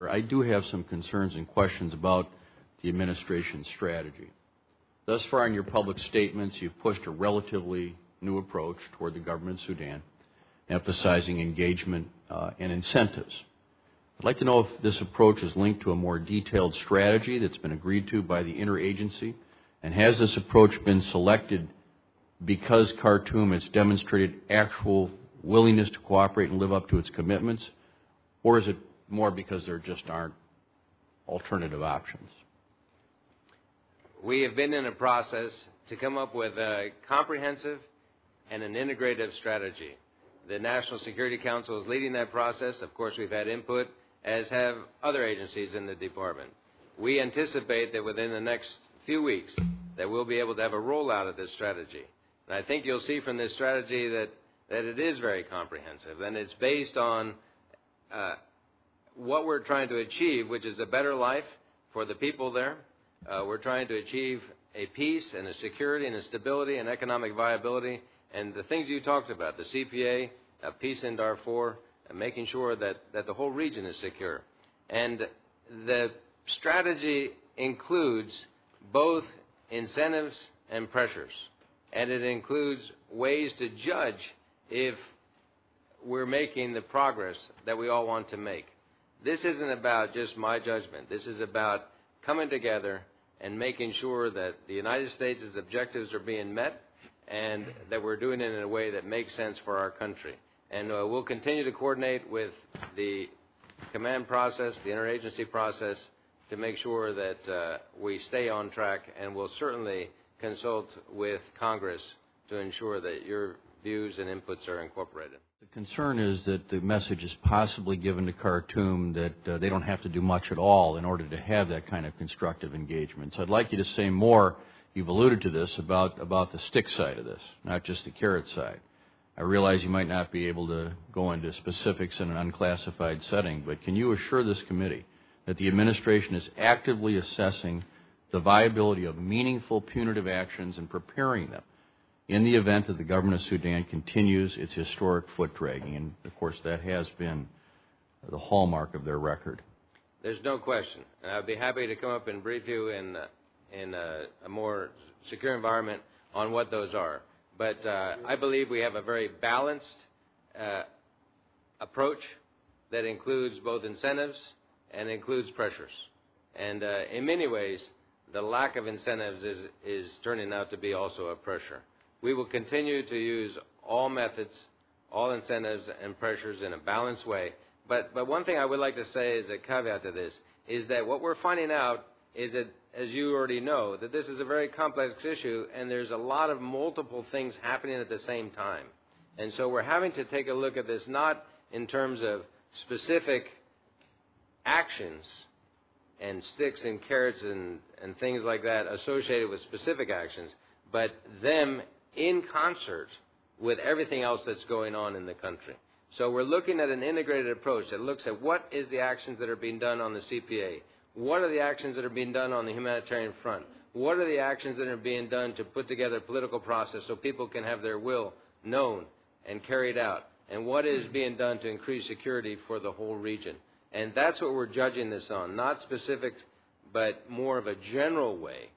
I do have some concerns and questions about the administration's strategy. Thus far in your public statements, you've pushed a relatively new approach toward the government of Sudan, emphasizing engagement and incentives. I'd like to know if this approach is linked to a more detailed strategy that's been agreed to by the interagency, and has this approach been selected because Khartoum has demonstrated actual willingness to cooperate and live up to its commitments, or is it more because there just aren't alternative options? We have been in a process to come up with a comprehensive and an integrative strategy. The National Security Council is leading that process. Of course, we've had input, as have other agencies in the department. We anticipate that within the next few weeks that we'll be able to have a rollout of this strategy. And I think you'll see from this strategy that it is very comprehensive, and it's based on what we're trying to achieve, which is a better life for the people there. We're trying to achieve a peace and a security and a stability and economic viability, and the things you talked about, the CPA, peace in Darfur, and making sure that the whole region is secure. And the strategy includes both incentives and pressures, and it includes ways to judge if we're making the progress that we all want to make. This isn't about just my judgment. This is about coming together and making sure that the United States' objectives are being met, and that we're doing it in a way that makes sense for our country. And we'll continue to coordinate with the command process, the interagency process, to make sure that we stay on track, and we'll certainly consult with Congress to ensure that your views and inputs are incorporated. The concern is that the message is possibly given to Khartoum that they don't have to do much at all in order to have that kind of constructive engagement. So I'd like you to say more, you've alluded to this, about the stick side of this, not just the carrot side. I realize you might not be able to go into specifics in an unclassified setting, but can you assure this committee that the administration is actively assessing the viability of meaningful punitive actions and preparing them in the event that the government of Sudan continues its historic foot dragging? And of course that has been the hallmark of their record. There's no question. And I'd be happy to come up and brief you in a more secure environment on what those are. But I believe we have a very balanced approach that includes both incentives and includes pressures. And in many ways, the lack of incentives is turning out to be also a pressure. We will continue to use all methods, all incentives and pressures in a balanced way. But one thing I would like to say as a caveat to this is that what we're finding out is that, as you already know, that this is a very complex issue, and there's a lot of multiple things happening at the same time. And so we're having to take a look at this not in terms of specific actions and sticks and carrots and things like that associated with specific actions, but them in concert with everything else that's going on in the country. So we're looking at an integrated approach that looks at what is the actions that are being done on the CPA, what are the actions that are being done on the humanitarian front, what are the actions that are being done to put together a political process so people can have their will known and carried out, and what is being done to increase security for the whole region. And that's what we're judging this on, not specific, but more of a general way